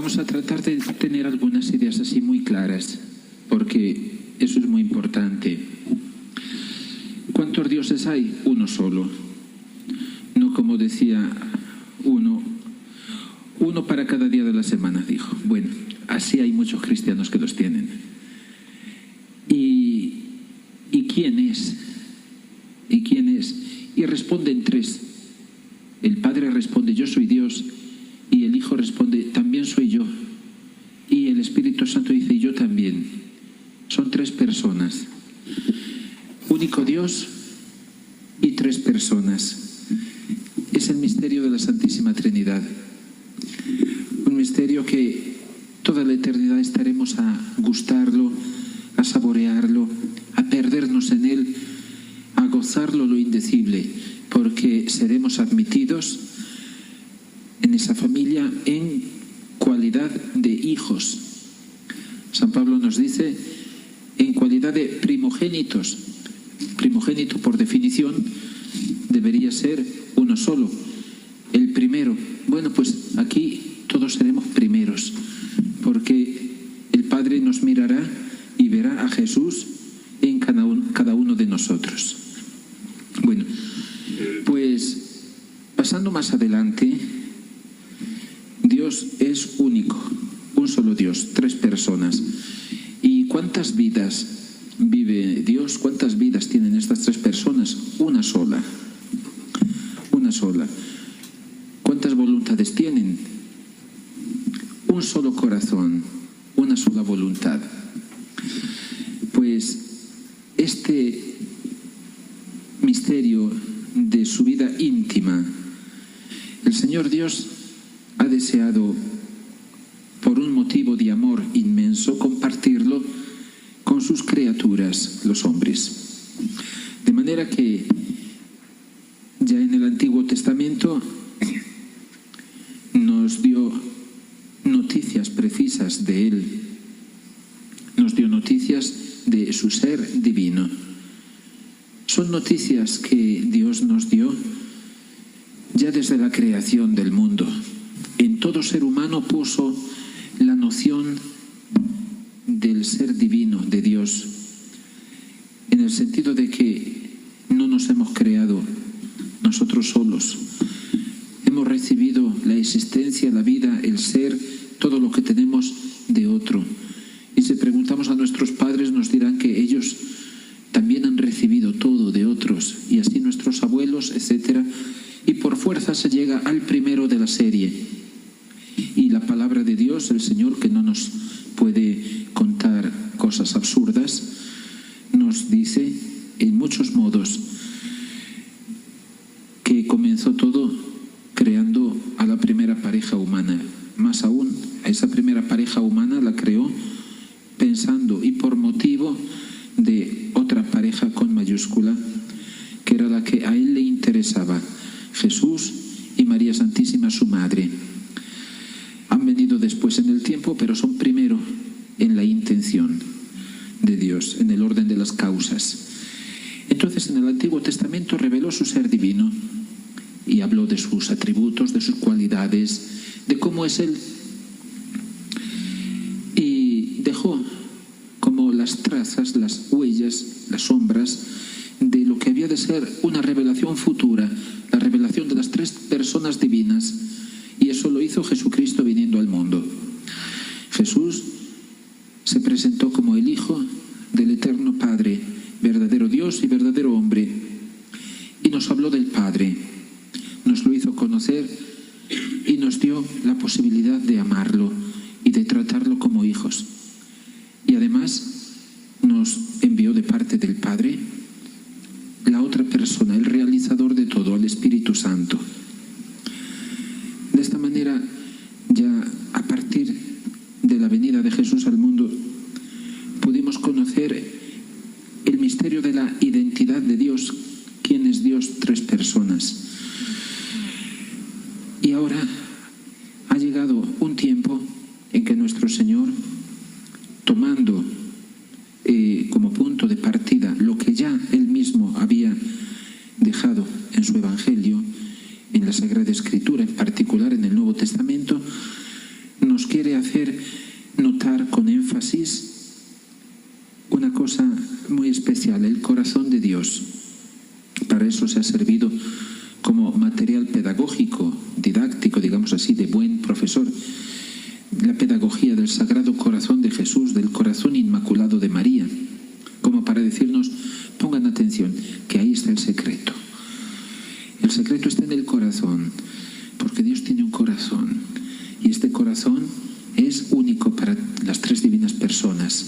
vamos a tratar de tener algunas ideas así muy claras, porque eso es muy importante. ¿Cuántos dioses hay? Uno solo. No como decía uno para cada día de la semana, dijo. Bueno, así hay muchos cristianos que los tienen. ¿Y quién es? ¿Y quién es? Y responden tres. El Padre responde, yo soy Dios. Y el Hijo responde, también soy yo. Y el Espíritu Santo dice, yo también. Son tres personas. Único Dios y tres personas. Es el misterio de la Santísima Trinidad. Un misterio que toda la eternidad estaremos a gustarlo, a saborearlo, a perdernos en él, a gozarlo lo indecible, porque seremos admitidos en esa familia en cualidad de hijos. San Pablo nos dice, en cualidad de primogénitos. Primogénito, por definición, debería ser uno solo, el primero. Bueno, pues aquí todos seremos primeros, porque el Padre nos mirará y verá a Jesús en cada uno de nosotros. Bueno, pues pasando más adelante, Dios es único, un solo Dios, tres personas. ¿Y cuántas vidas vive Dios? ¿Cuántas vidas tienen estas tres personas? Una sola. Una sola. ¿Cuántas voluntades tienen? Un solo corazón, una sola voluntad. Pues este misterio de su vida íntima, el Señor Dios ha deseado, por un motivo de amor inmenso, compartirlo con sus criaturas, los hombres. De manera que ya en el Antiguo Testamento nos dio noticias precisas de Él, nos dio noticias de su ser divino. Son noticias que Dios nos dio ya desde la creación del mundo. En todo ser humano puso la noción del ser divino de Dios, en el sentido de que no nos hemos creado nosotros solos. Hemos recibido la existencia, la vida, el ser, todo lo que tenemos de otro. Y si preguntamos a nuestros padres, nos dirán que ellos también han recibido todo de otros, y así nuestros abuelos, etc. Y por fuerza se llega al primero de la serie. Y la palabra de Dios, el Señor, que no nos puede contar cosas absurdas, nos dice en muchos modos que comenzó todo creando a la primera pareja humana. Más aún, a esa primera pareja humana la creó pensando y por motivo de otra pareja con mayúscula, que era la que a él le interesaba, Jesús y María Santísima, su madre. Han venido después en el tiempo, pero son primero en la intención de Dios, en el orden de las causas. Entonces, en el Antiguo Testamento reveló su ser divino y habló de sus atributos, de sus cualidades, de cómo es Él. Y dejó como las trazas, las huellas, las sombras de lo que había de ser una revelación futura, la revelación de las tres personas divinas. Y eso lo hizo Jesucristo viniendo al mundo. Jesús se presentó como el Hijo del Eterno Padre, verdadero Dios y verdadero hombre, y nos habló del Padre, nos lo hizo conocer y nos dio la posibilidad de amarlo y de tratarlo como hijos. Y además nos envió de parte del Padre la otra persona, el realizador de todo, al Espíritu Santo. De esta manera, ya a partir de la venida de Jesús al mundo, pudimos conocer el misterio de la identidad de Dios. ¿Quién es Dios? Tres personas. Y ahora ha llegado un tiempo en que nuestro Señor, tomando como punto de partida lo que ya Él mismo había dejado en su Evangelio, en la Sagrada Escritura, en particular en el Nuevo Testamento, nos quiere hacer notar con énfasis una cosa muy especial, el corazón de Dios. Para eso se ha servido como material pedagógico, didáctico, digamos así, de buen profesor, la pedagogía del Sagrado Corazón de Jesús, del Corazón Inmaculado de María, como para decirnos, pongan atención, que ahí está el secreto. El secreto está en el corazón, porque Dios tiene un corazón, y este corazón es único para las tres divinas personas,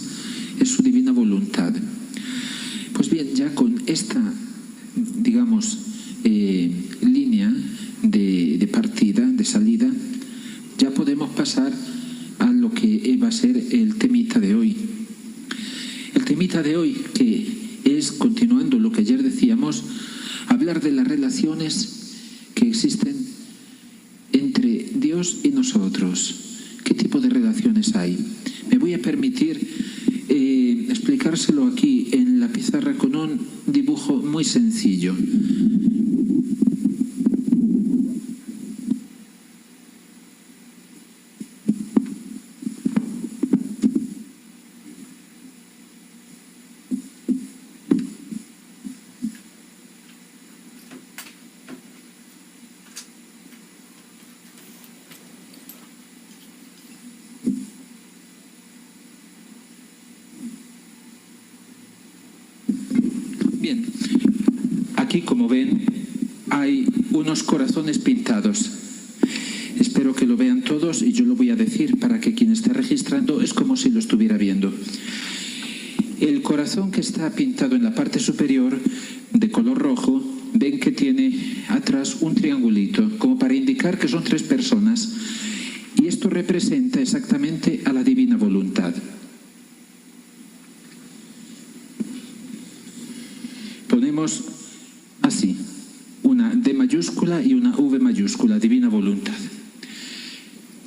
es su divina voluntad. Pues bien, ya con esta, digamos, línea de partida, de salida, ya podemos pasar a lo que va a ser el temita de hoy. El temita de hoy, que es, continuando lo que ayer decíamos, hablar de las relaciones que existen entre Dios y nosotros. ¿Qué tipo de relaciones hay? Me voy a permitir explicárselo aquí en la pizarra con un dibujo muy sencillo. Bien, aquí, como ven, hay unos corazones pintados. Espero que lo vean todos y yo lo voy a decir para que quien esté registrando es como si lo estuviera viendo. El corazón que está pintado en la parte superior, de color rojo, ven que tiene atrás un triangulito, como para indicar que son tres personas. Y esto representa exactamente a la divina voluntad. Ponemos así, una D mayúscula y una V mayúscula, divina voluntad.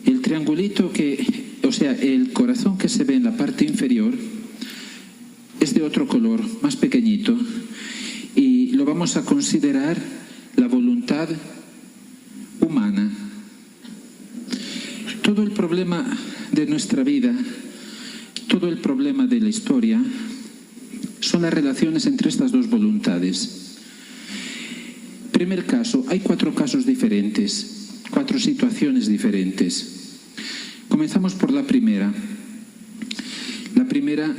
El triangulito el corazón que se ve en la parte inferior es de otro color, más pequeñito, y lo vamos a considerar la voluntad humana. Todo el problema de nuestra vida, todo el problema de la historia, son las relaciones entre estas dos voluntades. Primer caso, hay 4 casos diferentes, 4 situaciones diferentes. Comenzamos por la primera. La primera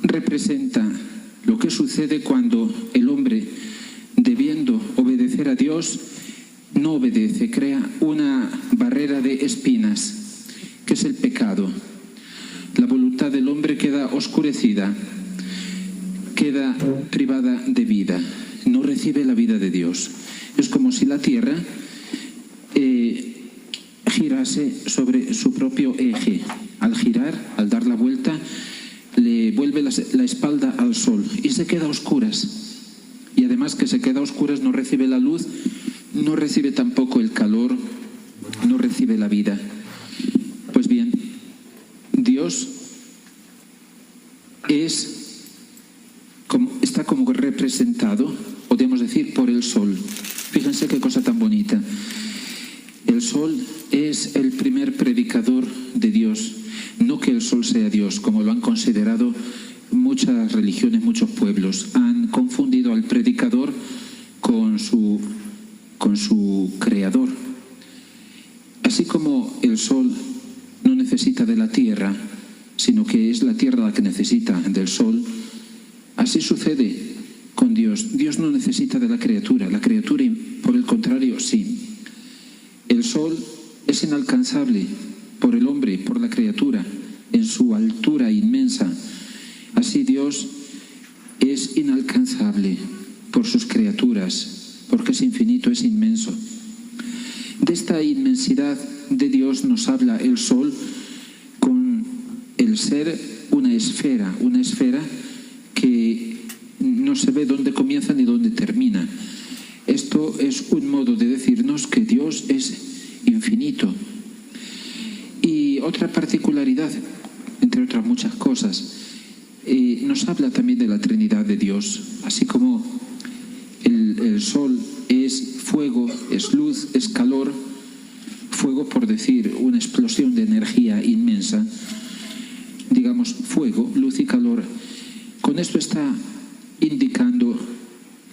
representa lo que sucede cuando el hombre, debiendo obedecer a Dios, no obedece, crea una barrera de espinas, que es el pecado. La voluntad del hombre queda oscurecida, queda privada de vida, no recibe la vida de Dios. Es como si la tierra girase sobre su propio eje. Al girar, al dar la vuelta, le vuelve la espalda al sol y se queda a oscuras. Y además que se queda a oscuras, no recibe la luz, no recibe tampoco el calor, no recibe la vida. Pues bien, Dios está como representado, podríamos decir, por el sol. Fíjense qué cosa tan bonita. El sol es el primer predicador de Dios. No que el sol sea Dios, como lo han considerado muchas religiones, muchos pueblos. Han confundido al predicador con su creador. Así como el sol no necesita de la tierra, sino que es la tierra la que necesita del sol, así sucede con Dios. Dios no necesita de la criatura, por el contrario, sí. El sol es inalcanzable por el hombre, por la criatura, en su altura inmensa. Así Dios es inalcanzable por sus criaturas, porque es infinito, es inmenso. De esta inmensidad de Dios nos habla el sol con el ser una esfera que no se ve dónde comienza ni dónde termina. Esto es un modo de decirnos que Dios es infinito. Y otra particularidad, entre otras muchas cosas, nos habla también de la Trinidad de Dios. Así como el sol es fuego, es luz, es calor, fuego por decir una explosión de energía inmensa, digamos fuego, luz y calor. Con esto está indicando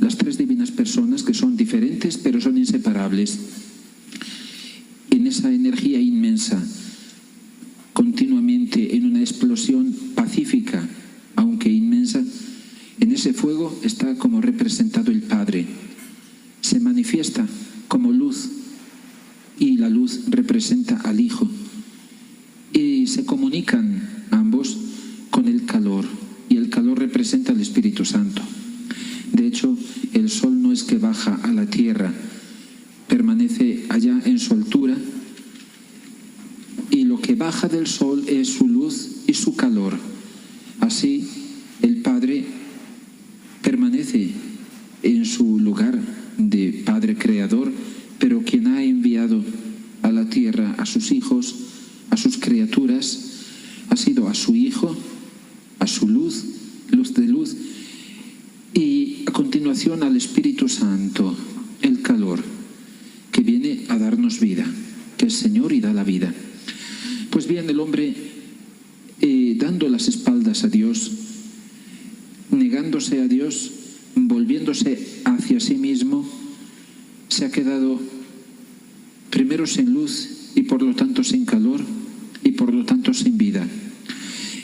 las tres divinas personas, que son diferentes pero son inseparables. En esa energía inmensa, continuamente en una explosión pacífica, aunque inmensa, en ese fuego está como representado el Padre. Se manifiesta como luz y la luz representa al Hijo. Y se comunican ambos con el calor, y el calor representa al Espíritu Santo. De hecho, el sol no es que baja a la tierra, permanece allá en su altura, y lo que baja del sol es su luz y su calor. Así, el Padre permanece en su lugar de Padre Creador, pero quien ha enviado a la tierra a sus hijos, a sus criaturas, ha sido a su Hijo, a su luz, luz de luz, y a continuación al Espíritu Santo, el calor, que viene a darnos vida, que es Señor y da la vida. Pues bien, el hombre, dando las espaldas a Dios, negándose a Dios, volviéndose hacia sí mismo, se ha quedado primero sin luz y por lo tanto sin calor y por lo tanto sin vida.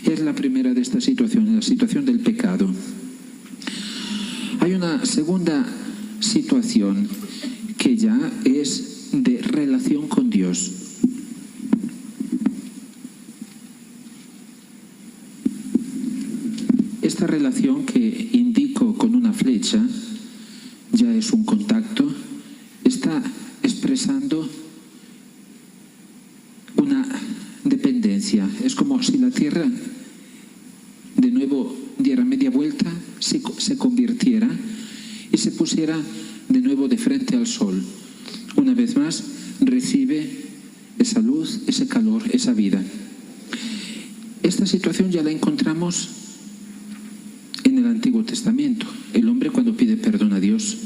Es la primera de estas situaciones, la situación del pecado. Hay una segunda situación que ya es de relación con Dios. Esta relación que indico con una flecha, ya es un contacto, está expresando una dependencia. Es como si la Tierra de nuevo diera media vuelta, se convirtiera y se pusiera de nuevo de frente al sol. Una vez más recibe esa luz, ese calor, esa vida. Esta situación ya la encontramos en el Antiguo Testamento. El hombre, cuando pide perdón a Dios,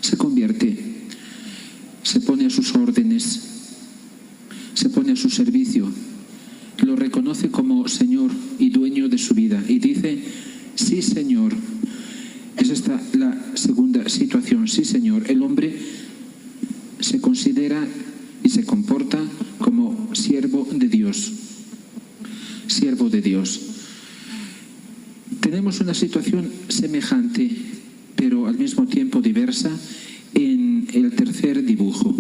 se convierte, se pone a sus órdenes, se pone a su servicio, lo reconoce como Señor y dueño de su vida y dice: sí, Señor. Es esta la segunda situación: sí, Señor. El hombre se considera y se comporta como siervo de Dios. Siervo de Dios. Tenemos una situación semejante, pero al mismo tiempo diversa, en el tercer dibujo.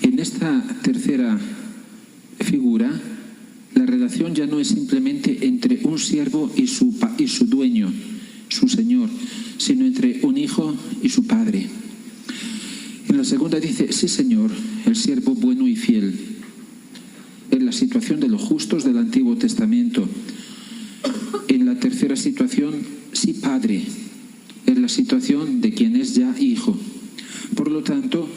En esta tercera figura, la relación ya no es simplemente entre un siervo y su dueño, su Señor, sino entre un hijo y su padre. En la segunda dice: sí, Señor, el siervo bueno y fiel. En la situación de los justos del Antiguo Testamento. En la tercera situación, sí, Padre. En la situación de quien es ya hijo. Por lo tanto,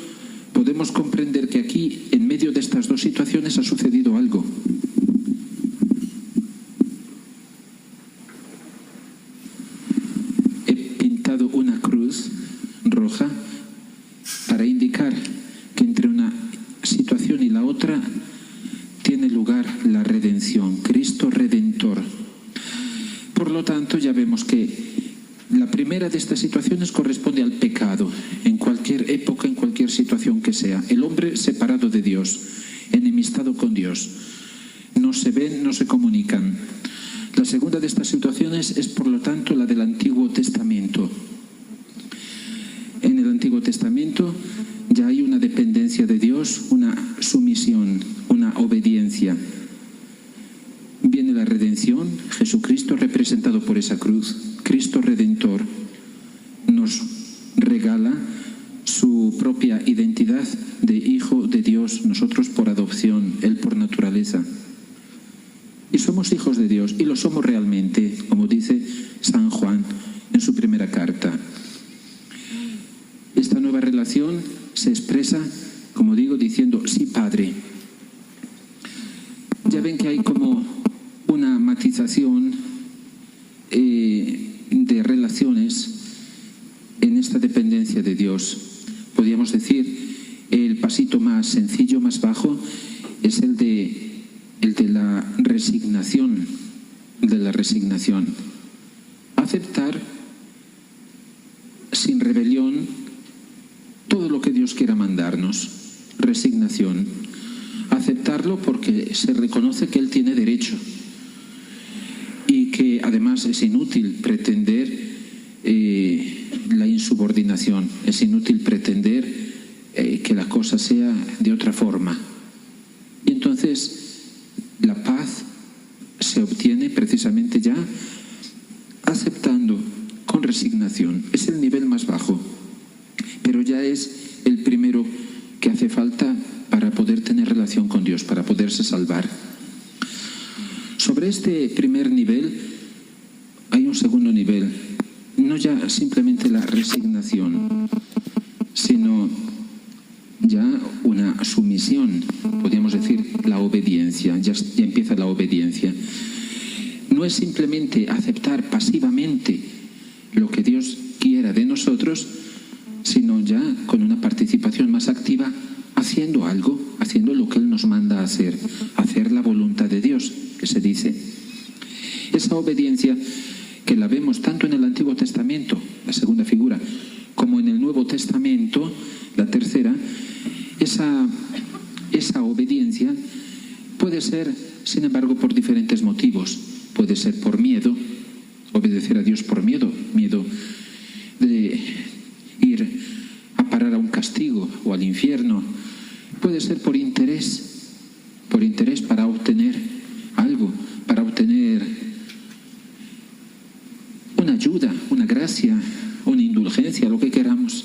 podemos comprender que aquí, en medio de estas dos situaciones, ha sucedido algo. He pintado una cruz roja para indicar que entre una situación y la otra tiene lugar la redención, Cristo Redentor. Por lo tanto, ya vemos que la primera de estas situaciones corresponde al pecado, en cualquier época, en cualquier situación que sea. El hombre separado de Dios, enemistado con Dios. No se ven, no se comunican. La segunda de estas situaciones es, por lo tanto, la del Antiguo Testamento. En el Antiguo Testamento ya hay una dependencia de Dios, una sumisión, una obediencia. Viene la redención, Jesucristo representado por esa cruz. Cristo Redentor nos regala su propia identidad de hijo de Dios, nosotros por adopción, Él por naturaleza. Y somos hijos de Dios, y lo somos realmente, como dice San Juan en su primera carta. Esta nueva relación se expresa, como digo, diciendo: sí, Padre. Ya ven que hay como una matización de relaciones dependencia de Dios. Podríamos decir, el pasito más sencillo, más bajo, es el de la resignación, Aceptar sin rebelión todo lo que Dios quiera mandarnos. Resignación. Aceptarlo porque se reconoce que Él tiene derecho y que además es inútil pretender la insubordinación, es inútil pretender que la cosa sea de otra forma. Y entonces la paz se obtiene precisamente ya aceptando con resignación. Es el nivel más bajo, pero ya es el primero que hace falta para poder tener relación con Dios, para poderse salvar. Sobre este primer nivel hay un segundo nivel, no ya simplemente la resignación, sino ya una sumisión, podríamos decir la obediencia, ya empieza la obediencia. No es simplemente aceptar pasivamente lo que Dios quiera de nosotros, sino ya con una participación más activa, haciendo algo, haciendo lo que Él nos manda a hacer la voluntad de Dios, que se dice. Esa obediencia que la vemos tanto en el Antiguo Testamento, la segunda figura, como en el Nuevo Testamento, la tercera, esa obediencia puede ser, sin embargo, por diferentes motivos. Puede ser por miedo, obedecer a Dios por miedo de ir a parar a un castigo o al infierno. Puede ser por interés para obtener algo, para obtener una ayuda, una gracia, una indulgencia, lo que queramos.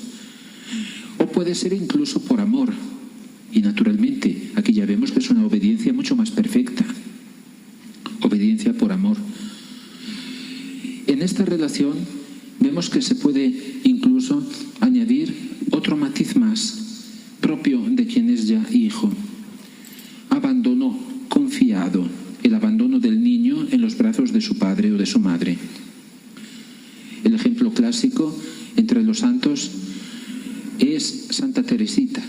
O puede ser incluso por amor. Y naturalmente, aquí ya vemos que es una obediencia mucho más perfecta. Obediencia por amor. En esta relación vemos que se puede incluso añadir otro matiz más propio de quien es ya hijo. Abandono confiado, el abandono del niño en los brazos de su padre o de su madre. El ejemplo clásico entre los santos es Santa Teresita,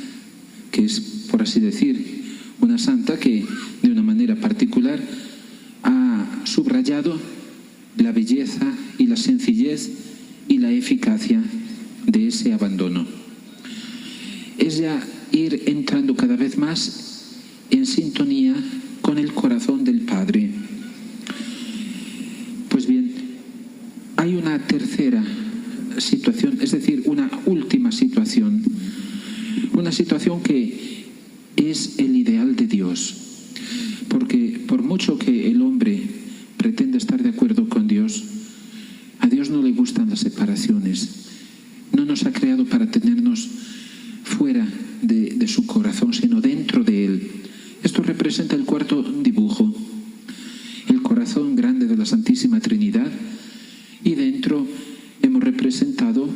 que es, por así decir, una santa que de una manera particular ha subrayado la belleza y la sencillez y la eficacia de ese abandono. Es ya ir entrando cada vez más en sintonía con el corazón del Padre. Pues bien, hay una tercera situación, es decir, una última situación, una situación que es el ideal de Dios, porque por mucho que el hombre pretenda estar de acuerdo con Dios, a Dios no le gustan las separaciones. No nos ha creado para tenernos fuera de su corazón, sino dentro de Él. Esto representa el cuarto dibujo, el corazón grande de la Santísima Trinidad, y dentro hemos representado,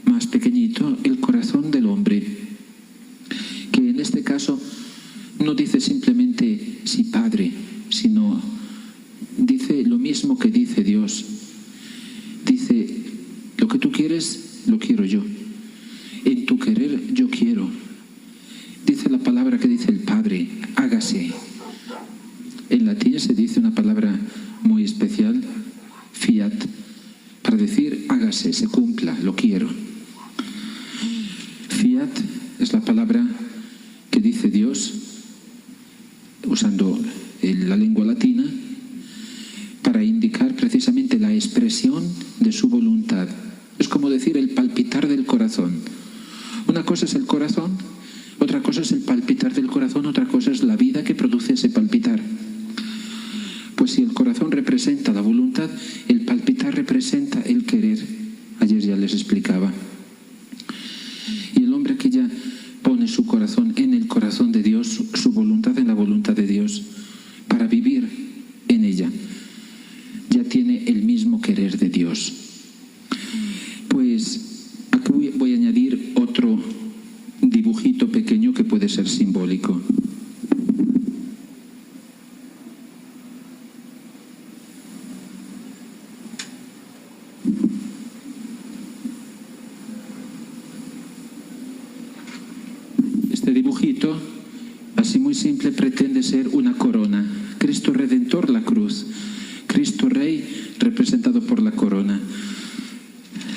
más pequeñito, el corazón del hombre, que en este caso no dice simplemente sí, Padre, sino dice lo mismo que dice Dios. Dice, lo que tú quieres, lo quiero yo. En tu querer, yo quiero. Dice la palabra que dice el Padre, hágase. En latín se dice una palabra muy especial, fiat, para decir hágase, se cumpla, lo quiero. Fiat es la palabra que dice Dios, usando la lengua latina, para indicar precisamente la expresión de su voluntad. Es como decir el palpitar del corazón. Una cosa es el corazón, otra cosa es el palpitar del corazón, otra cosa es la vida que produce ese palpitar. Pues si el corazón representa la voluntad, el palpitar representa el querer. Ayer ya les explicaba. Y el hombre que ya pone su corazón en el corazón de Dios, su voluntad en la voluntad de Dios, para vivir en ella, ya tiene el mismo querer de Dios. Pues aquí voy a añadir otro dibujito pequeño que puede ser simbólico. Este dibujito, así muy simple, pretende ser una corona. Cristo Redentor, la cruz. Cristo Rey, representado por la corona.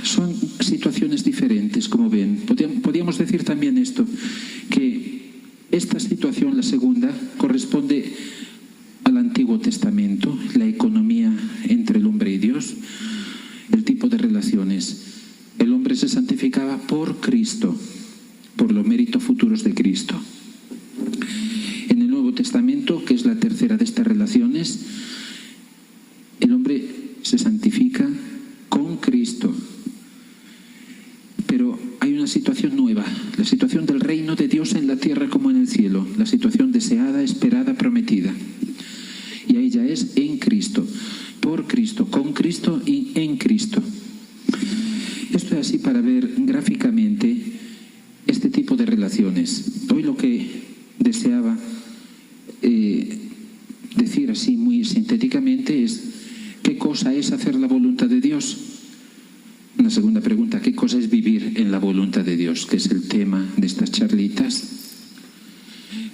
Son situaciones diferentes, como ven. Podríamos decir también esto, que esta situación, la segunda, corresponde al Antiguo Testamento, la economía entre el hombre y Dios, el tipo de relaciones. El hombre se santificaba por Cristo, por los méritos futuros de Cristo. En el Nuevo Testamento, que es la tercera de estas relaciones, el hombre se santifica con Cristo. Pero hay una situación nueva, la situación del reino de Dios en la tierra como en el cielo, la situación deseada, esperada, prometida. Y ahí ya es en Cristo, por Cristo, con Cristo y en Cristo. Esto es así para ver gráficamente este tipo de relaciones. Hoy lo que deseaba decir así muy sintéticamente es ¿qué cosa es hacer la voluntad de Dios? Una segunda pregunta, ¿qué cosa es vivir en la voluntad de Dios? Que es el tema de estas charlitas.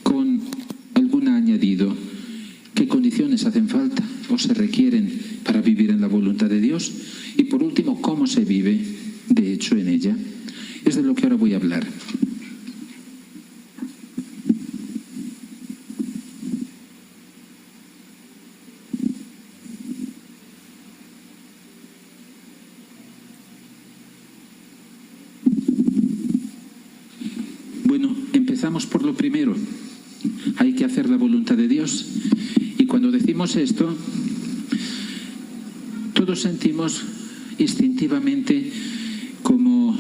Con algún añadido, ¿qué condiciones hacen falta o se requieren para vivir en la voluntad de Dios? Y por último, ¿cómo se vive, de hecho, en ella? Es de lo que ahora voy a hablar. Bueno, empezamos por lo primero. Hay que hacer la voluntad de Dios. Y cuando decimos esto, todos sentimos instintivamente como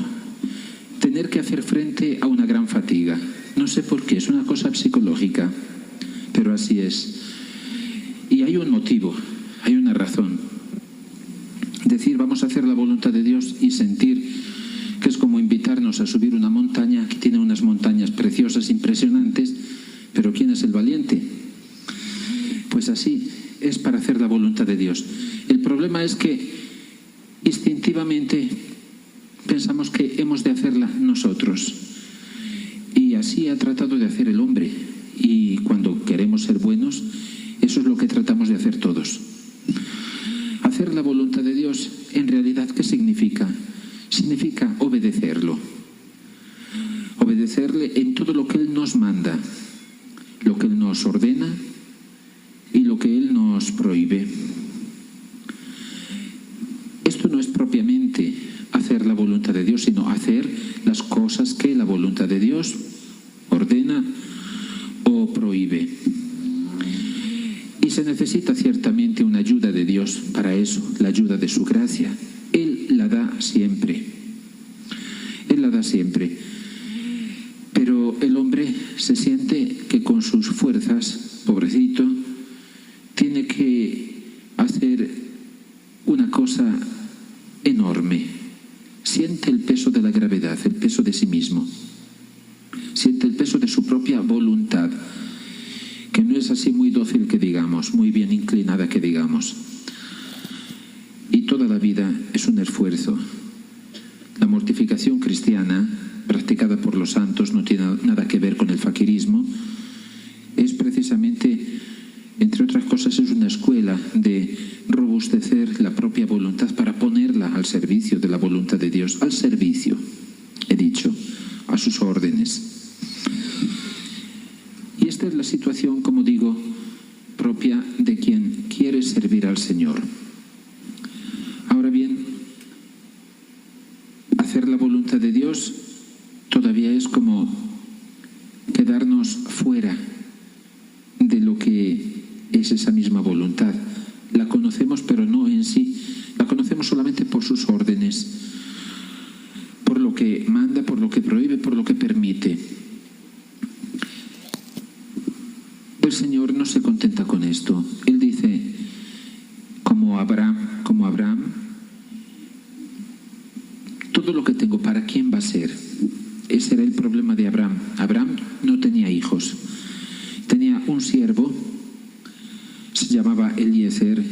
tener que hacer frente a una gran fatiga. No sé por qué, es una cosa psicológica, pero así es. Y hay un motivo, hay una razón. Decir vamos a hacer la voluntad de Dios y sentir que es como invitarnos a subir una montaña que tiene unas montañas preciosas, impresionantes, pero ¿quién es el valiente? Pues así es para hacer la voluntad de Dios. El problema es que instintivamente pensamos que hemos de hacerla nosotros. Y así ha tratado de hacer el hombre. Y cuando queremos ser buenos, eso es lo que tratamos de hacer todos. Hacer la voluntad de Dios, en realidad, ¿qué significa? Significa obedecerlo. Obedecerle en todo lo que Él nos manda, lo que Él nos ordena y lo que Él nos prohíbe. Esto no es propiamente hacer la voluntad de Dios, sino hacer las cosas que la voluntad de Dios ordena o prohíbe. Y se necesita ciertamente una ayuda de Dios para eso, la ayuda de su gracia. Él la da siempre. Él la da siempre. Pero el hombre se siente que con sus fuerzas, pobrecito, tiene que hacer una cosa enorme. Siente el peso de la gravedad, el peso de sí mismo. Siente el peso de su propia voluntad, que no es así muy dócil que digamos, muy bien inclinada que digamos. Y toda la vida es un esfuerzo. La mortificación cristiana, practicada por los santos, no tiene nada que ver con el faquirismo. Es precisamente, entre otras cosas, es una escuela de robustecer la propia voluntad para ponerla al servicio de la voluntad de Dios. Al servicio, he dicho, a sus órdenes. Y esta es la situación, como digo, propia de quien quiere servir al Señor. Ahora bien, hacer la voluntad de Dios todavía es como quedarnos fuera de lo que es esa misma voluntad. La conocemos, pero no en sí. La conocemos solamente por sus órdenes, por lo que manda, por lo que prohíbe, por lo que permite. El Señor no se contenta con esto. Él dice, como Abraham, todo lo que tengo, ¿para quién va a ser? Ese era el problema de Abraham. Abraham no tenía hijos. Tenía un siervo, se llamaba Eliezer,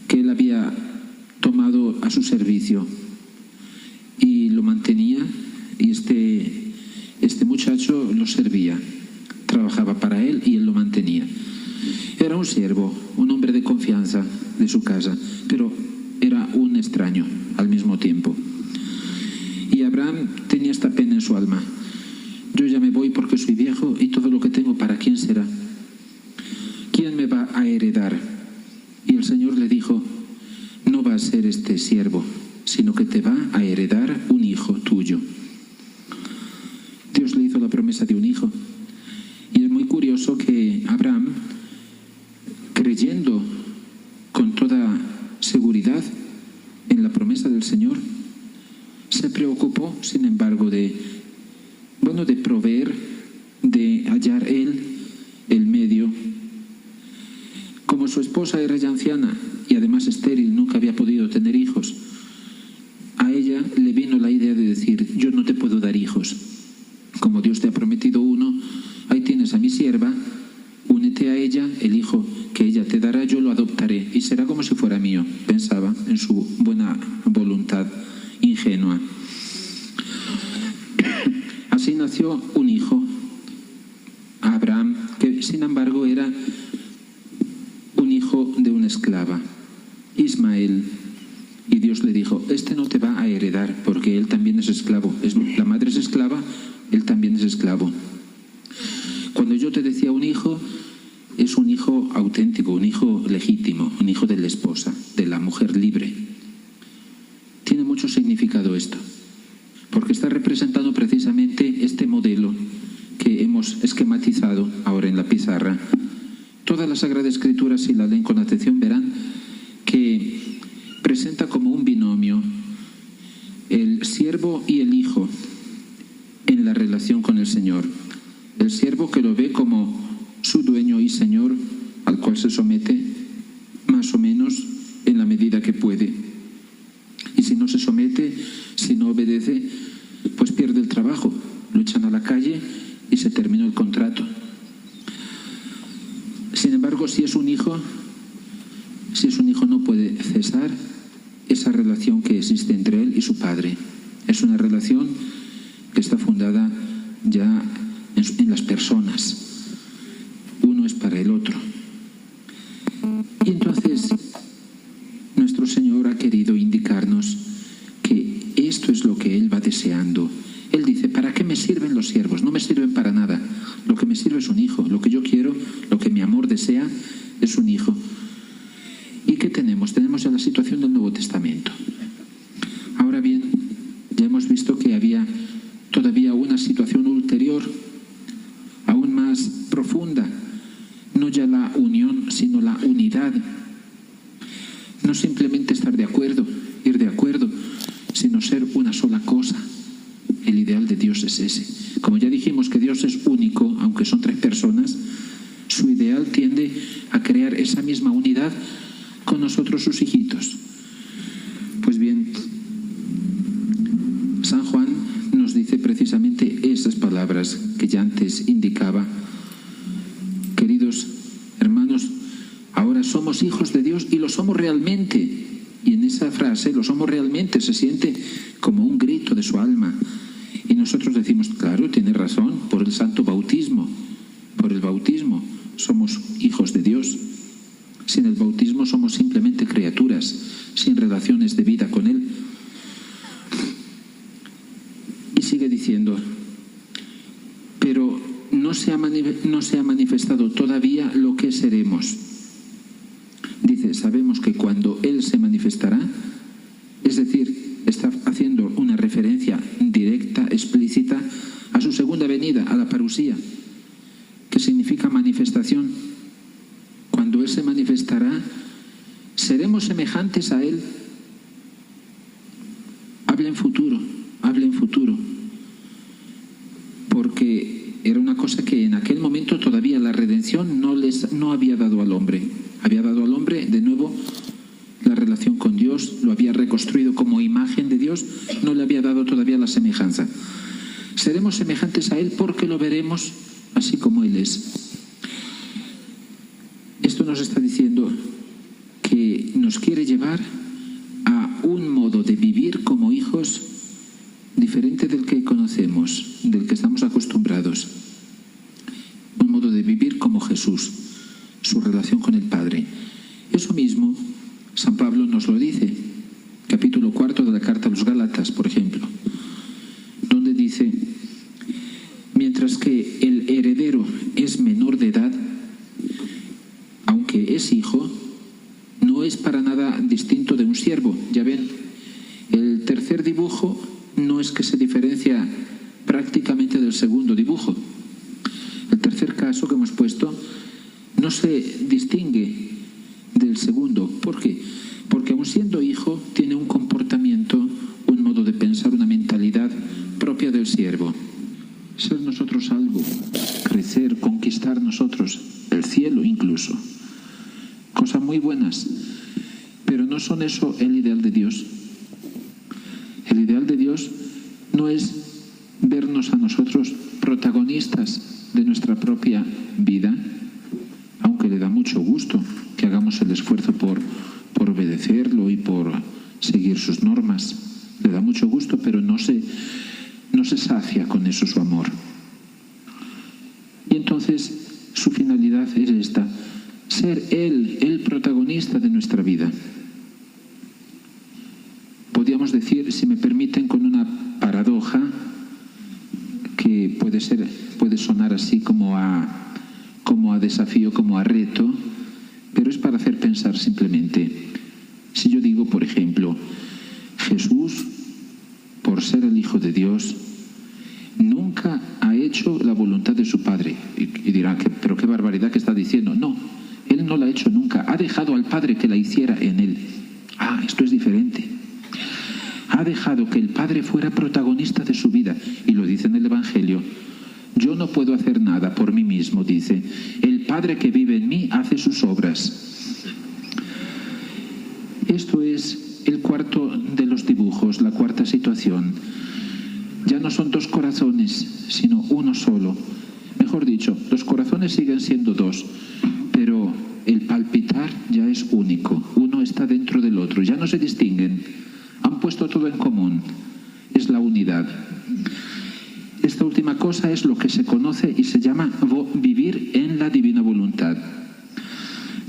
que él había tomado a su servicio y lo mantenía. Y este muchacho muchacho lo servía, trabajaba para él y él lo mantenía. Era un siervo, un hombre de confianza de su casa, pero era un extraño al mismo tiempo. Y Abraham tenía esta pena en su alma. Yo ya me voy porque soy viejo y todo lo que tengo, ¿para quién será? ¿Quién me va a heredar? Y el Señor le dijo, no va a ser este siervo, sino que te va a heredar un hijo tuyo. Dios le hizo la promesa de un hijo. Y es muy curioso que Abraham, creyendo con toda seguridad en la promesa del Señor, se preocupó, sin embargo, de proveer, de hallar él el medio. Como su esposa era ya anciana y además estéril, nunca había podido tener hijos, a ella le vino la idea de decir, yo no te puedo dar hijos. Como Dios te ha prometido uno, ahí tienes a mi sierva, únete a ella, el hijo que ella te dará yo lo adoptaré y será como si fuera mío, pensaba en su buena voluntad ingenua. Así nació un hijo, Abraham, que sin embargo era un hijo de una esclava, Ismael. Y Dios le dijo, este no te va a heredar porque él también es esclavo. La madre es esclava, él también es esclavo. Cuando yo te decía un hijo, es un hijo auténtico, un hijo legítimo, un hijo de la esposa, de la mujer libre. Tiene mucho significado esto, porque está representando precisamente este modelo que hemos esquematizado ahora en la pizarra. Toda la Sagrada Escritura, si la leen con atención, verán que presenta como un binomio el siervo y el hijo en la relación con el Señor. El siervo que lo ve como su dueño y Señor, al cual se somete más o menos en la medida que puede. Y si no se somete, si no obedece, pues pierde el trabajo, lo echan a la calle y se terminó el contrato. Sin embargo, si es un hijo no puede cesar esa relación que existe entre él y su padre. Es una relación que está fundada ya en las personas. Uno es para el otro. Y entonces nuestro Señor ha querido indicarnos que esto es lo que Él va deseando. Él dice, ¿para qué me sirven los siervos? No me sirven para nada. Lo que me sirve es un hijo. Lo que yo quiero, lo que mi amor desea, es un hijo. ¿Y qué tenemos? Tenemos ya la situación del Nuevo Testamento. Ahora bien, ya hemos visto que había todavía una situación ulterior, aún más profunda. No ya la unión, sino la unidad. No simplemente estar de acuerdo, ir de acuerdo, sino ser una sola cosa. El ideal de Dios es ese. Como ya dijimos que Dios es único, aunque son tres personas, su ideal tiende a crear esa misma unidad con nosotros, sus hijitos. Pues bien, San Juan nos dice precisamente esas palabras que ya antes indicaba. Queridos hermanos, ahora somos hijos de Dios y lo somos realmente. Y en esa frase, lo somos realmente, se siente como un grito de su alma. Y nosotros decimos, claro, tiene razón, por el santo bautismo. Por el bautismo somos hijos de Dios. Sin el bautismo somos simplemente criaturas, sin relaciones de vida con Él. Y sigue diciendo, pero no se ha manifestado todavía lo que seremos. Dice, sabemos que cuando Él se manifestará, es decir, está haciendo una referencia directa, explícita, a su segunda venida, a la parusía, que significa manifestación. Cuando Él se manifestará, seremos semejantes a Él. Habla en futuro, porque era una cosa que en aquel momento todavía la redención no había dado al hombre. Había dado al hombre de nuevo la relación con Dios, lo había reconstruido como imagen de Dios, no le había dado todavía la semejanza. Seremos semejantes a Él porque lo veremos así como Él es. Esto nos está diciendo que nos quiere llevar a un modo de vivir como hijos diferente del que conocemos conocemos, del que estamos acostumbrados. Un modo de vivir como Jesús, su relación con el Padre. Eso mismo San Pablo nos lo dice, capítulo 4 de la carta a los Gálatas, por ejemplo, donde dice: mientras que el heredero es menor de edad, aunque es hijo, no es para nada distinto de un siervo. Ya ven, el tercer dibujo no es que se diferencia prácticamente del segundo dibujo. El tercer caso que hemos puesto no se distingue del segundo. ¿Por qué? Porque aun siendo hijo, tiene un comportamiento, un modo de pensar, una mentalidad propia del siervo. Ser nosotros algo, crecer, conquistar nosotros, el cielo incluso. Cosas muy buenas, pero no son eso el ideal de Dios. El ideal de Dios no es vernos a nosotros protagonistas de nuestra propia vida, aunque le da mucho gusto que hagamos el esfuerzo por obedecerlo y por seguir sus normas. Le da mucho gusto, pero no se sacia con eso su amor. Y entonces su finalidad es esta: ser Él el protagonista de nuestra vida. Podríamos decir, si me permiten, con una paradoja que puede sonar así como a desafío, como a reto, pero es para hacer pensar simplemente. Si yo digo, por ejemplo, Jesús, por ser el Hijo de Dios, nunca ha hecho la voluntad de su Padre. Y dirán, pero qué barbaridad que está diciendo. No, Él no la ha hecho nunca. Ha dejado al Padre que la hiciera en Él. Ah, esto es diferente. Ha dejado que el Padre fuera protagonista de su vida. Y lo dice en el Evangelio. Yo no puedo hacer nada por mí mismo, dice. El Padre que vive en mí hace sus obras. Esto es el cuarto de los dibujos, la cuarta situación. Ya no son dos corazones, sino uno solo. Mejor dicho, los corazones siguen siendo dos, pero el palpitar ya es único. Uno está dentro del otro, ya no se distinguen. Han puesto todo en común. Es la unidad. Esta última cosa es lo que se conoce y se llama vivir en la divina voluntad.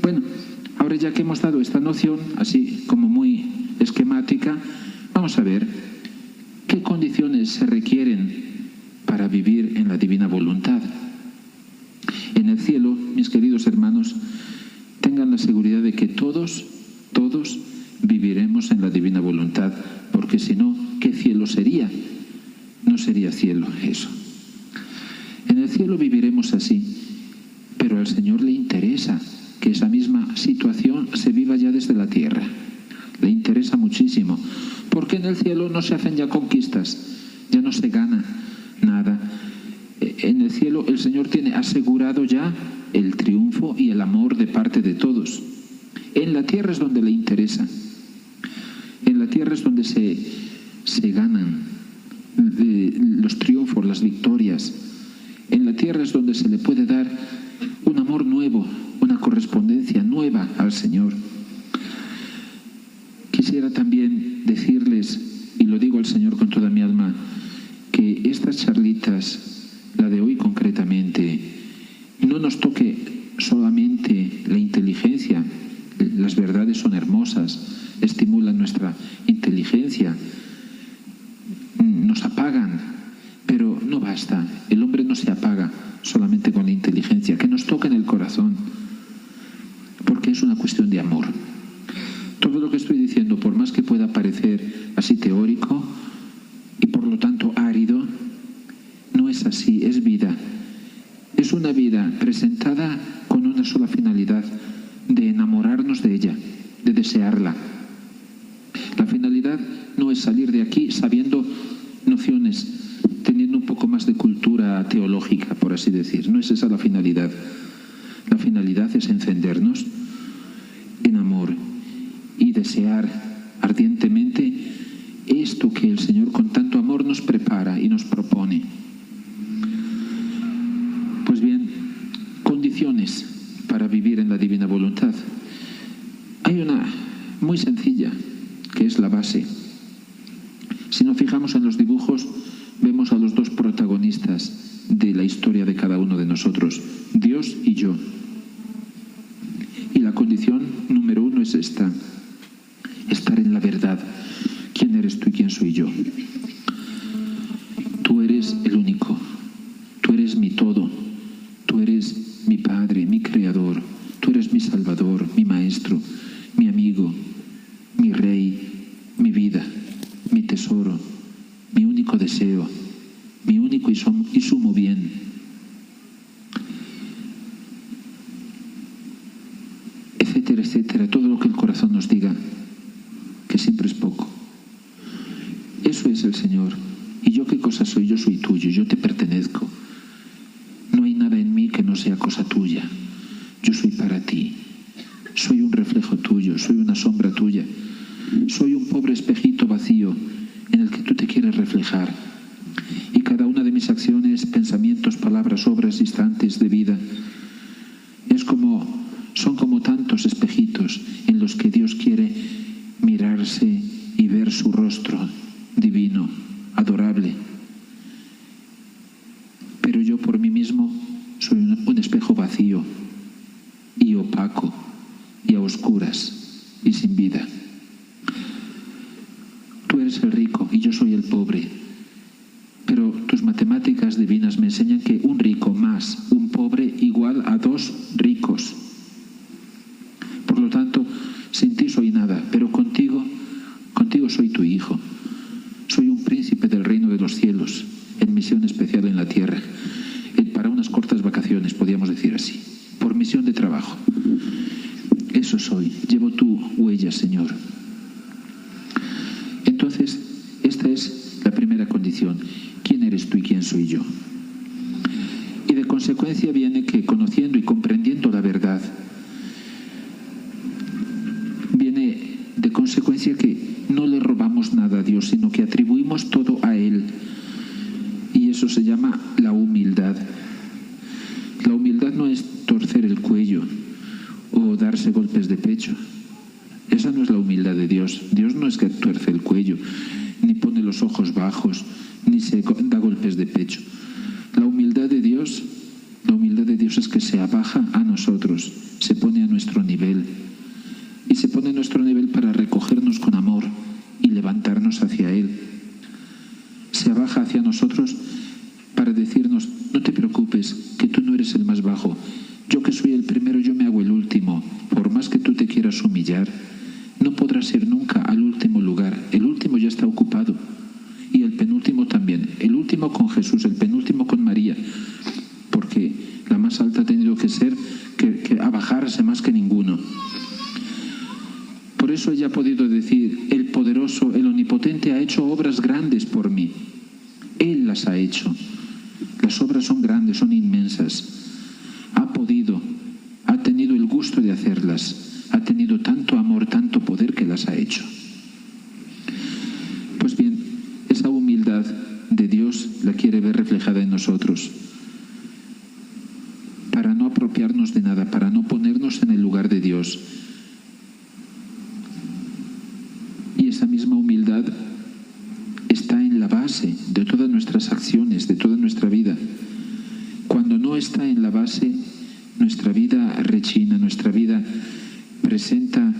Bueno, ahora ya que hemos dado esta noción, así como muy esquemática, vamos a ver qué condiciones se requieren para vivir en la divina voluntad. En el cielo, mis queridos hermanos, tengan la seguridad de que todos viviremos en la divina voluntad, porque si no, ¿qué cielo sería? No sería cielo eso. En el cielo viviremos así, pero al Señor le interesa que esa misma situación se viva ya desde la tierra. Le interesa muchísimo, porque en el cielo no se hacen ya conquistas, ya no se gana nada. En el cielo el Señor tiene asegurado ya el triunfo y el amor de parte de todos. En la tierra es donde le interesa. En la tierra es donde se ganan los triunfos, las victorias. En la tierra es donde se le puede dar un amor nuevo, una correspondencia nueva al Señor. Quisiera también decirles, y lo digo al Señor con toda mi alma, que estas charlitas, la de hoy concretamente, no nos toque solamente la inteligencia. Las verdades son hermosas, estimulan nuestra inteligencia, nos apagan, pero no basta. El hombre no se apaga solamente con la inteligencia, que nos toque en el corazón, porque es una cuestión de amor. Todo lo que estoy diciendo, por más que pueda parecer así teórico y por lo tanto árido, no es así, es vida. Es una vida presentada con una sola finalidad: de enamorarnos de ella, de desearla. La finalidad no es salir de aquí sabiendo nociones, teniendo un poco más de cultura teológica, por así decir. No es esa la finalidad. La finalidad es encendernos en amor y desear ardientemente esto que el Señor con tanto amor nos prepara y nos propone. Pues bien, condiciones para vivir en la divina voluntad. Hay una muy sencilla, que es la base. Si nos fijamos en los dibujos, vemos a los dos protagonistas de la historia de cada uno de nosotros, Dios y yo. Y la condición número 1 es esta: estar en la verdad. ¿Quién eres tú y quién soy yo? Tú eres el único, tú eres mi todo, tú eres mi Padre, mi Creador, tú eres mi Salvador, mi Maestro, mi amigo, mi Rey, mi vida, mi tesoro, mi único deseo, mi único y sumo bien. Etcétera, etcétera, todo lo que el corazón nos diga, que siempre es poco. Eso es el Señor. ¿Y yo qué cosa soy? Yo soy tuyo, yo te pertenezco. No hay nada en mí que no sea cosa tuya. Yo soy para ti. Soy un reflejo tuyo, soy una sombra tuya. Soy un pobre espejito vacío en el que tú te quieres reflejar. Y cada una de mis acciones, pensamientos, palabras, obras, instantes de vida, son como tantos espejitos en los que Dios quiere mirarse y ver su rostro divino, adorable. Pero yo por mí mismo soy un espejo vacío y opaco y a oscuras y sin vida. Tú eres el rico y yo soy el pobre, pero tus matemáticas divinas me enseñan que un rico más un pobre igual a 2 ricos. Por lo tanto, sin ti soy nada, pero contigo soy tu hijo. Soy un príncipe del reino de los cielos, en misión especial en la tierra, para unas cortas vacaciones, podríamos decir así, por misión de trabajo. Eso soy, llevo tu huella, Señor. Entonces, esta es la primera condición. ¿Quién eres tú y quién soy yo? Y de consecuencia viene que, conociendo y comprendiendo la verdad, viene de consecuencia que no le robamos nada a Dios, sino que atribuimos todo a Él. Y eso se llama la humildad. La humildad no es torcer el cuello o darse golpes de pecho. Esa no es la humildad de Dios. Dios no es que tuerce el cuello, ni pone los ojos bajos, ni se da golpes de pecho. La humildad de Dios es que se abaja a nosotros, se pone a nuestro nivel. Y se pone a nuestro nivel para recogernos con amor y levantarnos hacia Él. Se abaja hacia nosotros para decirnos: no te preocupes, que tú no eres el más bajo. Yo que soy el primero, yo me hago el último. Por más que tú te quieras humillar, no podrás ser nunca al último lugar. El último ya está ocupado. Y el penúltimo también. El último con Jesús, el penúltimo con María. Porque la más alta ha tenido que ser, que abajarse más que ninguno. Por eso ella ha podido decir: el poderoso, el omnipotente ha hecho obras grandes por mí. Él las ha hecho. Las obras son grandes, son inmensas. Ha tenido el gusto de hacerlas. Ha tenido tanto amor, tanto poder que las ha hecho. Pues bien, esa humildad de Dios la quiere ver reflejada en nosotros. Para no apropiarnos de nada, para no ponernos en el lugar de Dios. Y esa misma humildad está en la base de todas nuestras acciones, de toda nuestra vida. Cuando no está en la base, nuestra vida rechina, nuestra vida presenta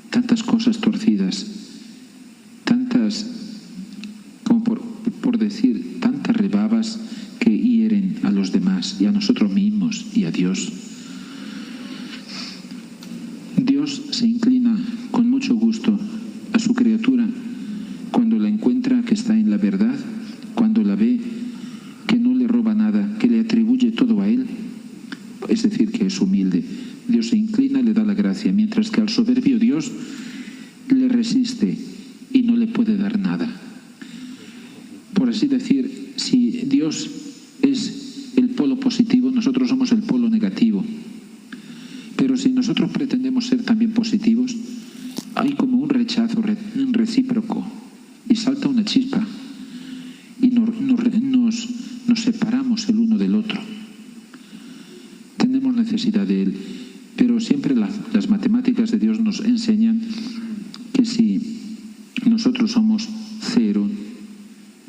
tantas cosas torcidas, tantas, como por decir, tantas rebabas que hieren a los demás y a nosotros mismos y a Dios. Dios se inclina con mucho gusto a su criatura cuando la encuentra que está en la verdad, cuando la ve que no le roba nada, que le atribuye todo a Él, es decir, que es humilde. Dios se inclina y le da la gracia, mientras que al soberbio Dios le resiste y no le puede dar nada. Por así decir, si Dios es el polo positivo, nosotros somos el polo negativo. Pero si nosotros pretendemos ser también positivos, hay como un rechazo recíproco y salta una chispa y nos separamos el uno del otro. Tenemos necesidad de Él, pero siempre las matemáticas de Dios nos enseñan que si nosotros somos 0,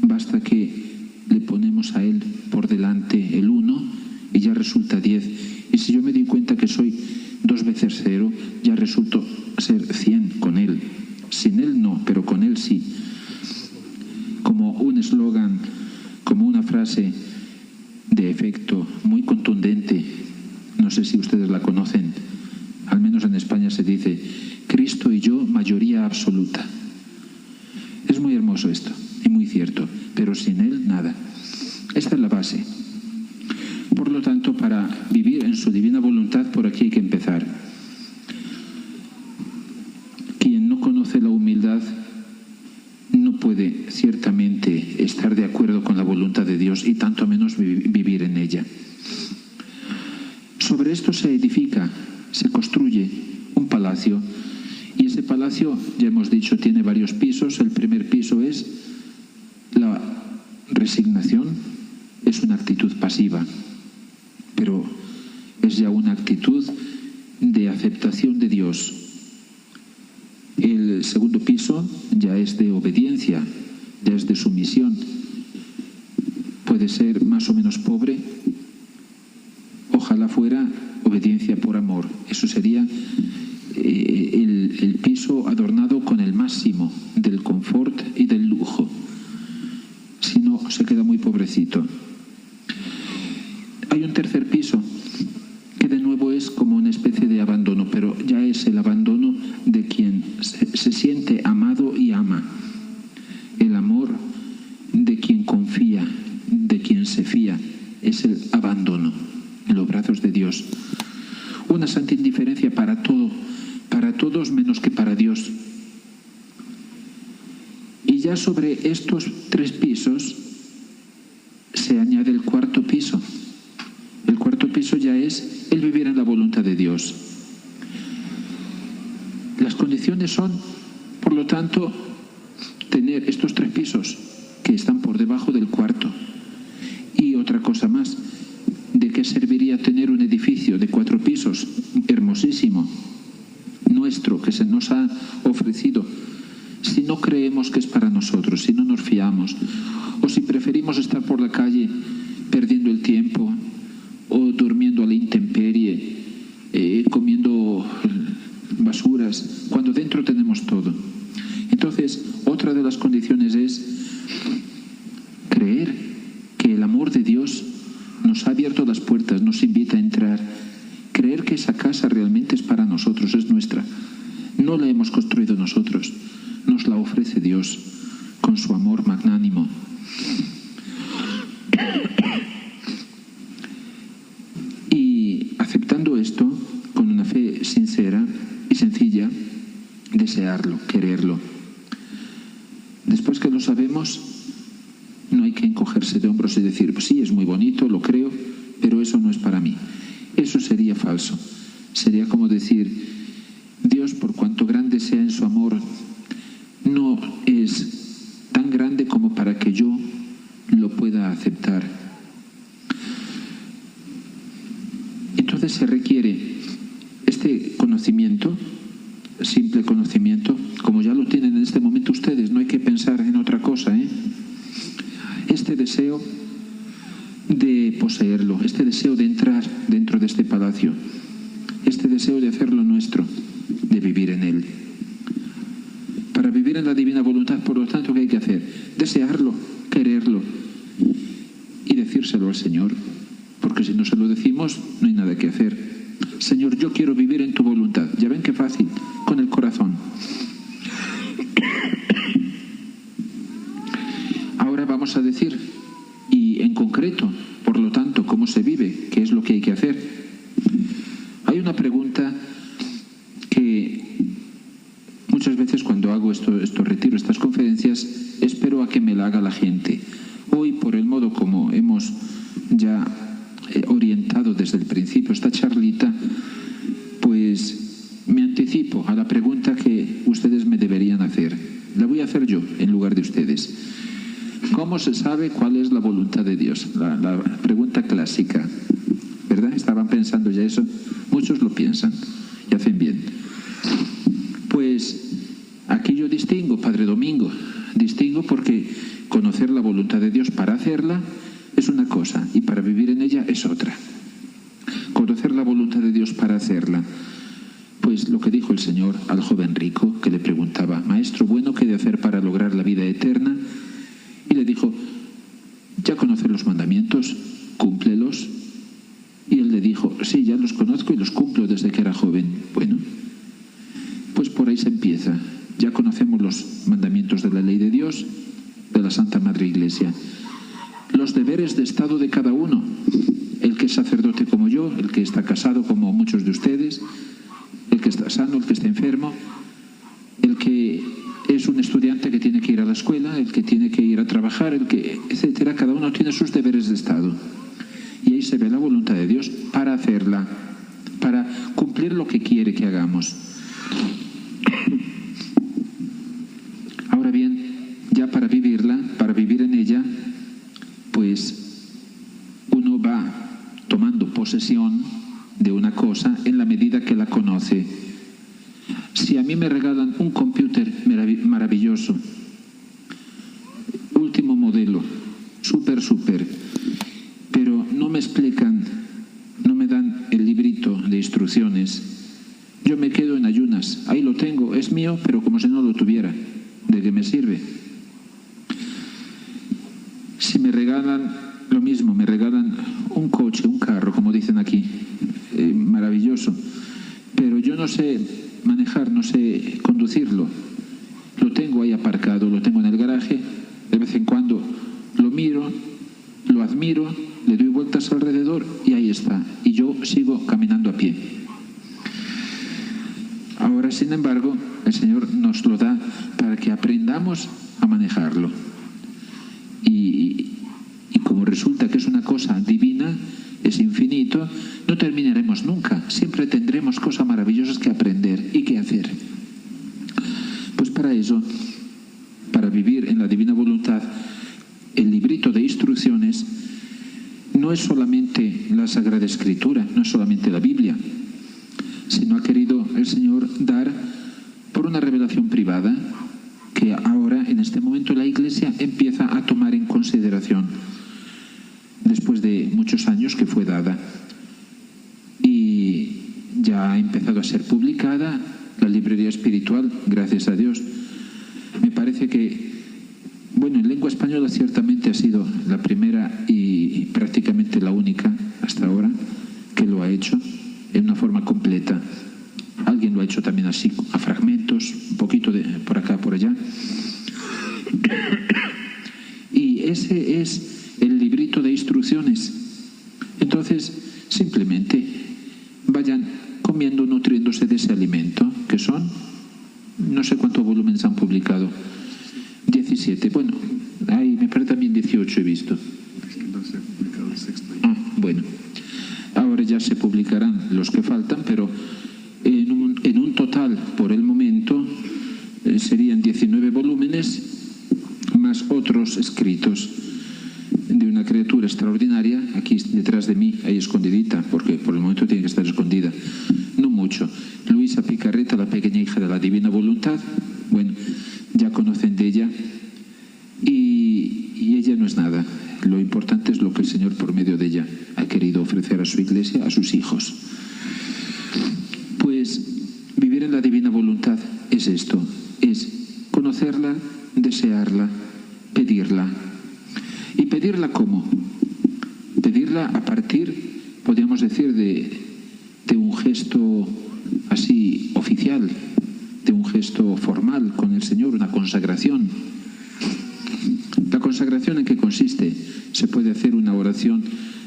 basta que con Él sí. Como un eslogan, como una frase de efecto muy contundente, no sé si ustedes la conocen, al menos en España se dice: Cristo y yo, mayoría absoluta. Es muy hermoso esto y muy cierto, pero sin Él nada. Esta es la base. Por lo tanto, para vivir en su divina voluntad, por aquí hay que empezar. Quien no conoce la humildad no puede ciertamente estar de acuerdo con la voluntad de Dios y tanto menos vivir en ella. Sobre esto se edifica, se construye un palacio, y ese palacio, ya hemos dicho, tiene varios pisos. El primer piso es la resignación, es una actitud pasiva, pero es ya una actitud de aceptación de Dios. El segundo piso ya es de obediencia, ya es de sumisión. Puede ser más o menos pobre, ojalá fuera obediencia por amor. Eso sería el piso adornado con el máximo del confort y del lujo. Si no, se queda muy pobrecito. Hay un tercer piso que de nuevo es como una especie de abandono, pero ya es el abandono de quien se siente amado y ama. El amor de quien confía, de quien se fía, es el abandono en los brazos de Dios. Una santa indiferencia para todo, para todos menos que para Dios. Y ya sobre estos tres pisos se añade el cuarto piso. El cuarto piso ya es el vivir en la voluntad de Dios. Las condiciones son, por lo tanto, tener estos tres pisos que están por debajo del cuarto. Y otra cosa más, ¿de qué serviría tener un edificio de 4 pisos hermosísimo, nuestro, que se nos ha ofrecido, si no creemos que es para nosotros, si no nos fiamos, o si preferimos estar por la calle perdiendo el tiempo, o durmiendo a la intemperie, comiendo basuras, cuando dentro tenemos todo? Entonces, otra de las condiciones es creer que el amor de Dios nos ha abierto las puertas, nos invita a entrar. Creer que esa casa realmente es para nosotros, es nuestra. No la hemos construido nosotros, nos la ofrece Dios con su amor magnánimo. Y aceptando esto, con una fe sincera y sencilla, desearlo, quererlo. Después que lo sabemos, no hay que encogerse de hombros y decir: pues sí, es muy bonito, lo creo, pero eso no es para mí. Eso sería falso. Sería como decir: Dios, por cuanto grande sea en su amor, no es tan grande como para que yo lo pueda aceptar. Entonces se requiere este conocimiento, simple conocimiento, como ya lo tienen en este momento ustedes, no hay que pensar en otra cosa, este deseo de poseerlo, este deseo de entrar dentro de este palacio, este deseo de hacerlo nuestro, de vivir en él. Para vivir en la divina voluntad, por lo tanto, ¿qué hay que hacer? Desearlo, quererlo y decírselo al Señor, porque si no se lo decimos, no hay nada que hacer. Señor, yo quiero vivir en tu voluntad. Ya ven qué fácil, con el corazón. Ahora vamos a decir, y en concreto, por lo tanto, cómo se vive, qué es lo que hay que hacer. Hay una pregunta que muchas veces cuando hago estos retiros, estas conferencias, espero a que me la haga la gente. Hoy, por el modo como hemos ya orientado desde el principio esta charlita, pues me anticipo a la pregunta que ustedes me deberían hacer. La voy a hacer yo en lugar de ustedes. ¿Cómo se sabe cuál es la voluntad de Dios? La pregunta clásica, ¿verdad? ¿Estaban pensando ya eso? Muchos lo piensan y hacen bien. Pues aquí yo distingo, Padre Domingo, distingo porque conocer la voluntad de Dios para hacerla es una cosa y para vivir en ella es otra. Conocer la voluntad de Dios para hacerla, Pues lo que dijo el Señor al joven rico, que le preguntaba: Maestro, ¿bueno qué he de hacer para lograr la vida eterna? Y le dijo: ¿ya conoces los mandamientos? Cúmplelos. Y él le dijo: sí, ya los conozco y los cumplo desde que era joven. Bueno, pues por ahí se empieza. Ya conocemos los mandamientos de la ley de Dios, de la Santa Madre Iglesia. Los deberes de estado de cada uno. El que es sacerdote como yo, el que está casado como muchos de ustedes, el que está sano, el que está enfermo, el que es un estudiante que tiene que ir a la escuela, el que tiene que ir a trabajar, el que, etcétera. Cada uno tiene sus deberes de estado. Y ahí se ve la voluntad de Dios para hacerla, para cumplir lo que quiere que hagamos. Ahora bien, ya para vivirla, para vivir en ella, pues uno va tomando posesión de una cosa en la medida que la conoce. Si a mí me regalan un computer maravilloso, último modelo, súper, pero no me explican, no me dan el librito de instrucciones, yo me quedo en ayunas. Ahí lo tengo, es mío, pero como si no lo tuviera. ¿De qué me sirve? Si me regalan lo mismo, me regalan un coche, un carro, como dicen aquí, maravilloso, pero yo no sé manejar, no sé conducirlo, lo tengo ahí aparcado, lo tengo en el garaje, de vez en cuando lo miro, lo admiro, le doy vueltas alrededor y ahí está, y yo sigo caminando a pie. Ahora, sin embargo, el Señor nos lo da para que aprendamos a manejarlo. Y como resulta que es una cosa divina, es infinito, no terminaremos nunca. Siempre tendremos cosas maravillosas que aprender y que hacer. Pues para eso, para vivir en la divina voluntad, el librito de instrucciones no es solamente la Sagrada Escritura, no es solamente la Biblia, sino ha querido el Señor dar por una revelación privada que ahora, en este momento, la Iglesia empieza a tomar en consideración, después de muchos años que fue dada. Y ya ha empezado a ser publicada la librería espiritual, gracias a Dios. Me parece que, bueno, en lengua española ciertamente ha sido la primera y prácticamente la única hasta ahora que lo ha hecho en una forma completa. Alguien lo ha hecho también así, a fragmentos, un poquito de por acá, por allá. Y ese es el librito de instrucciones. Entonces, simplemente vayan comiendo, nutriéndose de ese alimento, que son, no sé cuántos volúmenes han publicado, 17. Bueno, ahí me parece también 18 he visto. Es que no se ha publicado el sexto. Bueno, ahora ya se publicarán los que faltan, pero en un total, por el momento, serían 19 volúmenes, más otros escritos de una criatura extraordinaria, aquí detrás de mí, ahí escondidita, porque por el momento tiene que estar escondida, no mucho. Luisa Picarreta, la pequeña hija de la Divina Voluntad, bueno, ya conocen de ella, y ella no es nada. Lo importante es lo que el Señor, por medio de ella, ha querido ofrecer a su Iglesia, a sus hijos. Pues vivir en la Divina Voluntad es esto, es conocerla, desearla, pedirla. ¿Y pedirla cómo? Pedirla a partir, podríamos decir, de un gesto así oficial, de un gesto formal con el Señor, una consagración. ¿La consagración en qué consiste? Se puede hacer una oración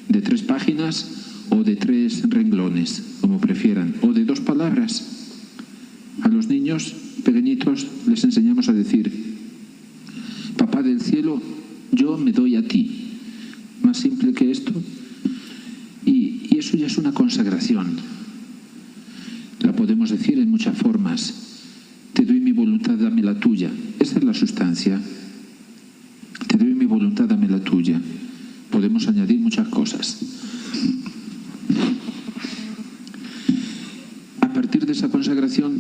de 3 páginas o de 3 renglones, como prefieran, o de 2 palabras. A los niños pequeñitos les enseñamos a decir: Papá del cielo, yo me doy a ti. Más simple que esto. Y eso ya es una consagración. La podemos decir en muchas formas. Te doy mi voluntad, dame la tuya. Esa es la sustancia. Te doy mi voluntad, dame la tuya. Podemos añadir muchas cosas. A partir de esa consagración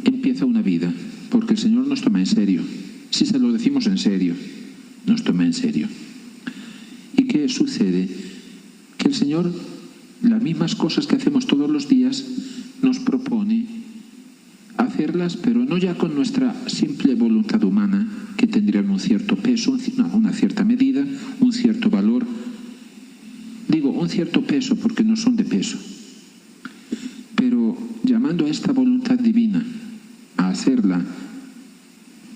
empieza una vida, porque el Señor nos toma en serio. Si se lo decimos en serio, nos toma en serio. ¿Y qué sucede? Que el Señor, las mismas cosas que hacemos todos los días, nos propone hacerlas, pero no ya con nuestra simple voluntad humana, que tendrían un cierto peso, una cierta medida, un cierto valor. Digo un cierto peso porque no son de peso, pero llamando a esta voluntad divina a hacerla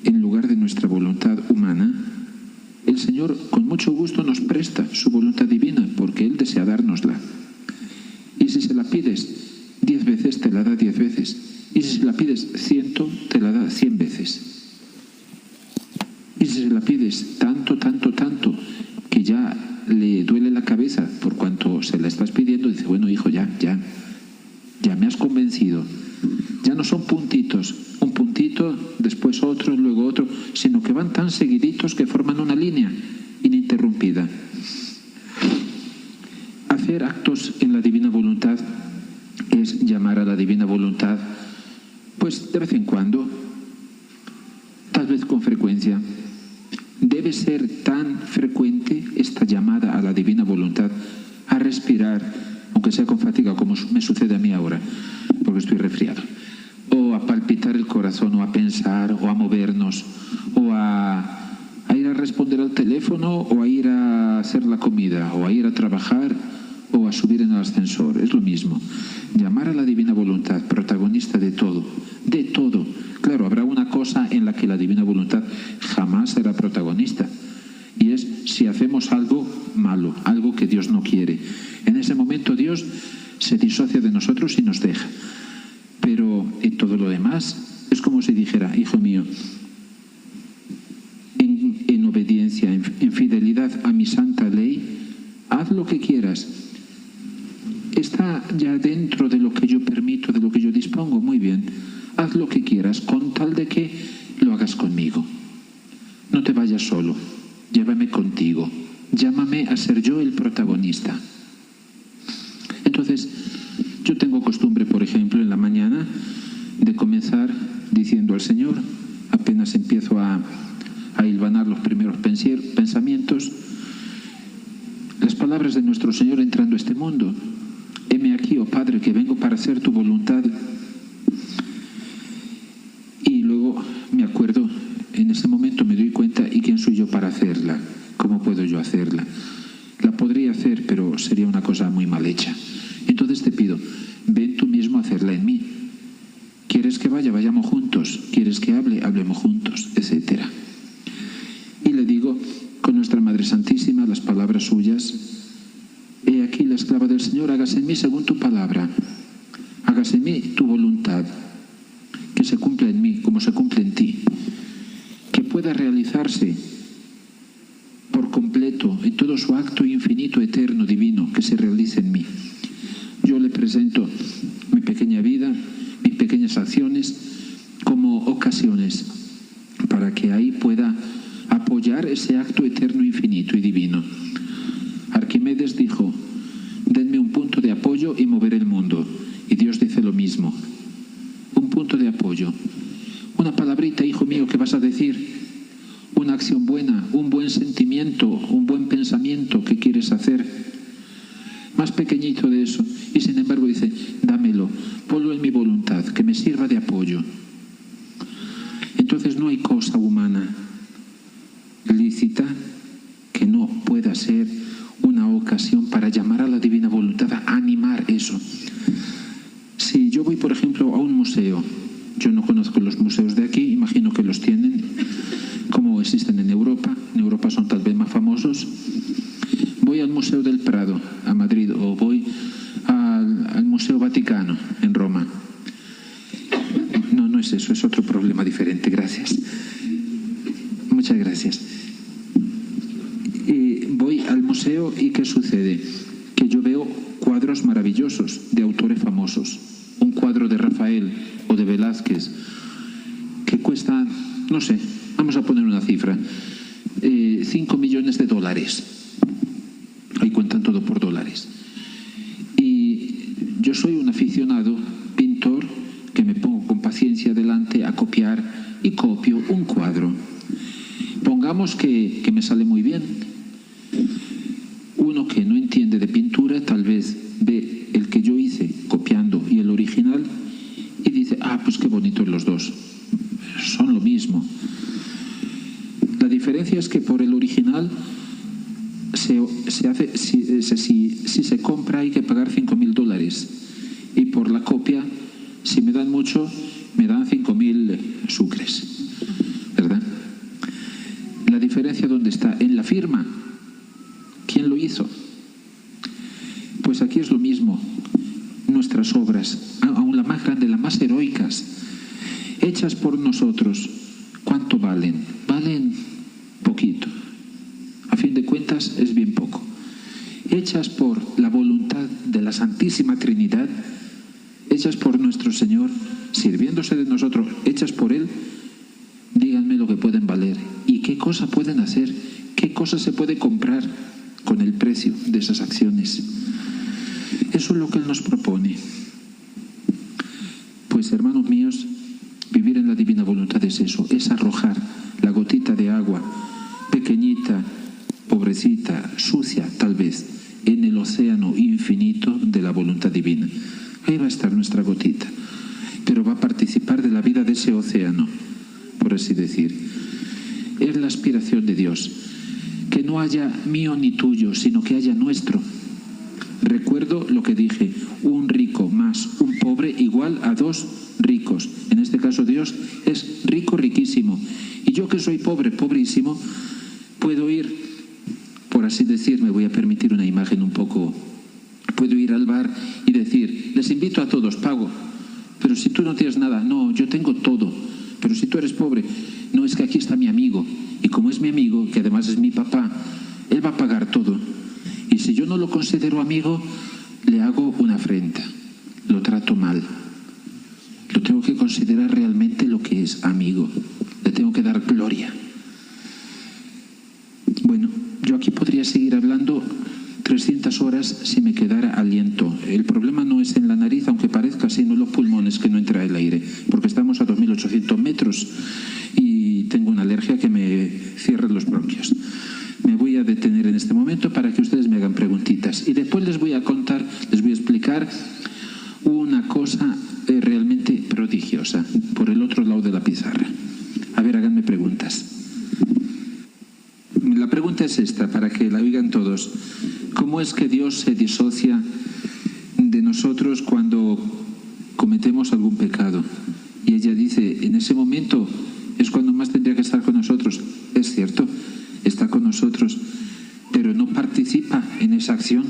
en lugar de nuestra voluntad humana, el Señor con mucho gusto nos presta su voluntad divina porque Él desea dárnosla. Y si se la pides 10 veces, te la da 10 veces. Y si se la pides 100, te la da 100 veces. Y si se la pides tanto, que ya le duele la cabeza por cuanto se la estás pidiendo, dice, bueno, hijo, ya me has convencido. Ya no son puntitos, un puntito, después otro, luego otro, sino que van tan seguiditos que forman una línea ininterrumpida. Hacer actos en la divina voluntad es llamar a la divina voluntad, pues de vez en cuando, tal vez con frecuencia. Debe ser tan frecuente esta llamada a la divina voluntad, a respirar, aunque sea con fatiga, como me sucede a mí ahora, porque estoy resfriado, o a palpitar el corazón, o a pensar, o a movernos, o a ir a responder al teléfono, o a ir a hacer la comida, o a ir a trabajar, o a subir en el ascensor. Es lo mismo. Llamar a la divina voluntad, protagonista de todo, de todo. Claro, habrá una cosa en la que la divina voluntad jamás será protagonista, y es si hacemos algo malo, algo que Dios no quiere. En ese momento Dios se disocia de nosotros y nos deja. Pero en todo lo demás es como si dijera, hijo mío, en obediencia, en fidelidad a mi santa ley, haz lo que quieras. Está ya dentro de lo que yo permito, de lo que yo dispongo, muy bien. Haz lo que quieras, con tal de que lo hagas conmigo. No te vayas solo, llévame contigo. Llámame a ser yo el protagonista. Entonces, yo tengo costumbre, por ejemplo, en la mañana, de comenzar diciendo al Señor, apenas empiezo a hilvanar los primeros pensamientos, las palabras de nuestro Señor entrando a este mundo. Heme aquí, oh Padre, que vengo para hacer tu voluntad. Y luego me acuerdo, en ese momento me doy cuenta, ¿y quién soy yo para hacerla? ¿Cómo puedo yo hacerla? La podría hacer, pero sería una cosa muy mal hecha. Entonces te pido, ven tú mismo a hacerla en mí. ¿Quieres que vaya? Vayamos juntos. ¿Quieres que hable? Hablemos juntos, etcétera. Y le digo con nuestra Madre Santísima las palabras suyas: he aquí la esclava del Señor, hágase en mí según tu palabra. Hágase en mí tu voluntad, que se cumpla en mí como se cumple en ti, que pueda realizarse por completo en todo su acto infinito, eterno, divino, que se realice en mí. Yo le presento mi pequeña vida, mis pequeñas acciones, como ocasiones para que ahí pueda apoyar ese acto eterno, infinito y divino. Arquimedes dijo, denme un punto de apoyo y moveré el mundo. Y Dios dice lo mismo. Un punto de apoyo. Una palabrita, hijo mío, que vas a decir. Una acción buena, un buen sentimiento, un buen pensamiento que quieres hacer. Más pequeñito de eso. Y sin embargo dice, dámelo, ponlo en mi voluntad, que me sirva de apoyo. Entonces no hay cosa humana lícita que no pueda ser una ocasión para llamar a la divina voluntad, a animar eso. Si yo voy, por ejemplo, a un museo, yo no conozco los museos de aquí, imagino que los tienen, como existen en Europa son tal vez más famosos. Voy al Museo del Prado, a Madrid, o voy al Museo Vaticano, en Roma. No es eso, es otro problema diferente, gracias. Muchas gracias. Voy al museo y ¿qué sucede? Que yo veo cuadros maravillosos de autores famosos. Un cuadro de Rafael o de Velázquez que cuesta, no sé, vamos a poner una cifra, 5 millones de dólares. Ahí cuentan todo por dólares. Y yo soy un aficionado, pintor, que me pongo con paciencia delante a copiar y copio un cuadro. Pongamos que me sale muy bien. Uno que no entiende de pintura tal vez ve el que yo hice copiando y el original pues qué bonitos los dos. Son lo mismo. La diferencia es que por el original se hace, si se compra hay que pagar $5.000, y por la copia, si me dan mucho, me dan 5.000 sucres, ¿verdad? La diferencia, ¿dónde está? En la firma. ¿Quién lo hizo? Pues aquí es lo mismo. Nuestras obras, aún la más grande, las más heroicas, hechas por nosotros, ¿cuánto valen? Valen poquito. A fin de cuentas es bien poco. Hechas por la voluntad de la Santísima Trinidad, hechas por nuestro Señor, sirviéndose de nosotros, hechas por Él, díganme lo que pueden valer y qué cosa pueden hacer, qué cosa se puede comprar con el precio de esas acciones. Eso es lo que Él nos propone. Pues, hermanos míos, vivir en la divina voluntad es eso, es arrojar la gotita de agua, pequeñita, pobrecita, sucia tal vez, en el océano infinito de la voluntad divina. Ahí va a estar nuestra gotita, pero va a participar de la vida de ese océano, por así decir. Es la aspiración de Dios, que no haya mío ni tuyo, sino que haya nuestro. Recuerdo lo que dije, un rico más un pobre igual a dos ricos. En este caso Dios es rico, riquísimo. Y yo que soy pobre, pobrísimo, puedo ir, por así decir, me voy a permitir una imagen un poco, puedo ir al bar y decir, les invito a todos, pago. Pero si tú no tienes nada, no, yo tengo todo. Pero si tú eres pobre, no, es que aquí está mi amigo. Y como es mi amigo, que además es mi papá, él va a pagar todo. Y si yo no lo considero amigo, le hago una afrenta, lo trato mal. Lo tengo que considerar realmente lo que es amigo. Le tengo que dar gloria. Bueno, yo aquí podría seguir hablando 300 horas si me quedara aliento. El problema no es en la nariz, aunque parezca, sino en los pulmones, que no entra el aire, porque estamos a 2.800 metros y tengo una alergia que me cierra los bronquios. Me voy a detener en este momento para que ustedes me hagan preguntitas y después les voy a contar, les voy a explicar una cosa realmente prodigiosa por el otro lado de la pizarra. A ver, háganme preguntas. La pregunta es esta, para que la oigan todos. ¿Cómo es que Dios se disocia de nosotros cuando cometemos algún pecado? Y ella dice, en ese momento es cuando más tendría que estar con nosotros. Es cierto, está con nosotros, pero no participa en esa acción.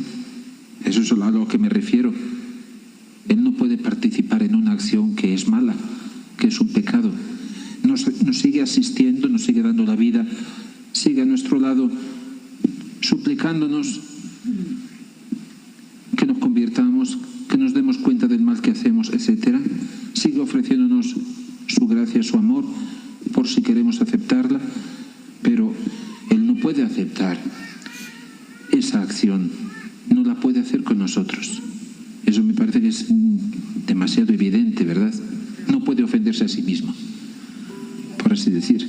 Eso es a lo que me refiero. Él no puede participar en una acción que es mala, que es un pecado. Nos sigue asistiendo, nos sigue dando la vida, sigue a nuestro lado, suplicándonos que nos convirtamos, que nos demos cuenta del mal que hacemos, etc. Sigue ofreciéndonos su gracia, su amor, por si queremos aceptarla, pero Él no puede aceptar esa acción, no la puede hacer con nosotros. Eso me parece que es demasiado evidente, ¿verdad? No puede ofenderse a sí mismo, por así decir.